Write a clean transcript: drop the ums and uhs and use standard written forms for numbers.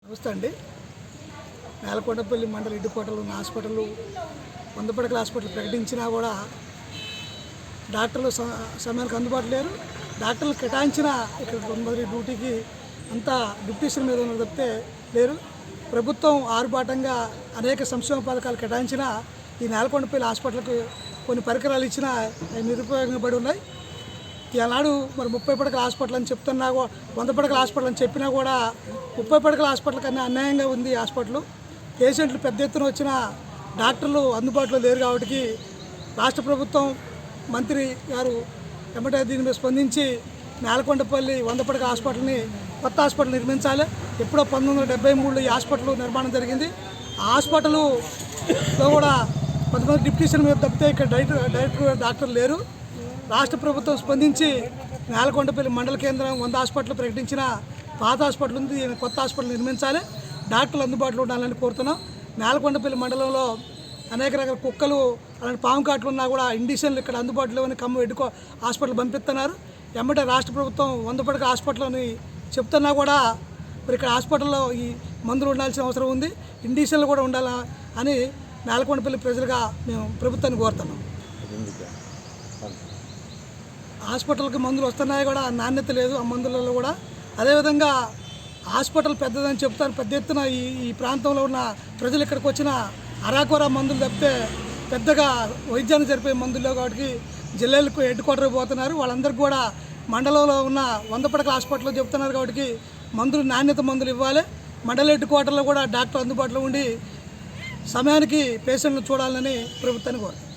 నమస్తే అండి. నేలకొండపల్లి మండల హెడ్ క్వార్టర్లో ఉన్న హాస్పిటల్ 100 పడకల హాస్పిటల్ ప్రకటించినా కూడా డాక్టర్లు సమయానికి అందుబాటులో లేరు. డాక్టర్లు కేటాయించిన ఇక్కడ 9 డ్యూటీకి అంతా డిప్యూషన్ మీద ఉన్న తప్పితే లేరు. ప్రభుత్వం ఆరుబాటంగా అనేక సంక్షేమ పథకాలు కేటాయించిన ఈ నేలకొండపల్లి హాస్పిటల్కి కొన్ని పరికరాలు ఇచ్చినా నిరుపయోగంగా పడి ఉన్నాయి. ఈనాడు మరి 30 పడకల హాస్పిటల్ అని చెప్తున్నా 100 పడకల హాస్పిటల్ అని చెప్పినా కూడా 30 పడకల హాస్పిటల్ కన్నా అన్యాయంగా ఉంది హాస్పిటల్. పేషెంట్లు పెద్ద ఎత్తున వచ్చిన డాక్టర్లు అందుబాటులో లేరు కాబట్టి రాష్ట్ర ప్రభుత్వం మంత్రి గారు ఎమ్మటే దీని మీద స్పందించి నేలకొండపల్లి 100 పడకల హాస్పిటల్ని కొత్త హాస్పిటల్ నిర్మించాలి. ఎప్పుడో 1973లో ఈ హాస్పిటల్ నిర్మాణం జరిగింది. ఆ హాస్పిటల్లో కూడా కొంతమంది డిప్యూషన్ మీద తప్పితే ఇక్కడ డైరెక్టర్ డాక్టర్లు లేరు. రాష్ట్ర ప్రభుత్వం స్పందించి నేలకొండపల్లి మండల కేంద్రం 100 హాస్పిటల్ ప్రకటించిన పాత హాస్పిటల్ ఉంది, కొత్త హాస్పిటల్ నిర్మించాలి. డాక్టర్లు అందుబాటులో ఉండాలని కోరుతున్నాం. నేలకొండపల్లి మండలంలో అనేక రకాల కుక్కలు అలాంటి పాము కాట్లు ఉన్నా కూడా ఇండిషన్లు ఇక్కడ అందుబాటులో అని ఖమ్మం హెడ్ హాస్పిటల్ పంపిస్తున్నారు. ఎమ్మటే రాష్ట్ర ప్రభుత్వం 100 పడకల హాస్పిటల్ అని చెప్తున్నా కూడా మరి ఇక్కడ హాస్పిటల్లో ఈ మందులు ఉండాల్సిన అవసరం ఉంది, ఇండిషన్లు కూడా ఉండాలా అని నేలకొండపల్లి ప్రజలుగా మేము ప్రభుత్వాన్ని కోరుతున్నాం. హాస్పిటల్కి మందులు వస్తున్నాయి కూడా నాణ్యత లేదు ఆ మందులలో కూడా. అదేవిధంగా హాస్పిటల్ పెద్దదని చెప్తాను, పెద్ద ఎత్తున ఈ ప్రాంతంలో ఉన్న ప్రజలు ఇక్కడికి వచ్చిన అరాకొర మందులు తప్పితే పెద్దగా వైద్యాన్ని జరిపే మందుల్లో కాబట్టి జిల్లాలకు హెడ్ క్వార్టర్కి పోతున్నారు. వాళ్ళందరికీ కూడా మండలంలో ఉన్న 100 పడకల హాస్పిటల్లో చెప్తున్నారు కాబట్టి మందులు నాణ్యత మందులు ఇవ్వాలి. మండల హెడ్ క్వార్టర్లో కూడా డాక్టర్ అందుబాటులో ఉండి సమయానికి పేషెంట్ను చూడాలని ప్రభుత్వాన్ని కోరుతారు.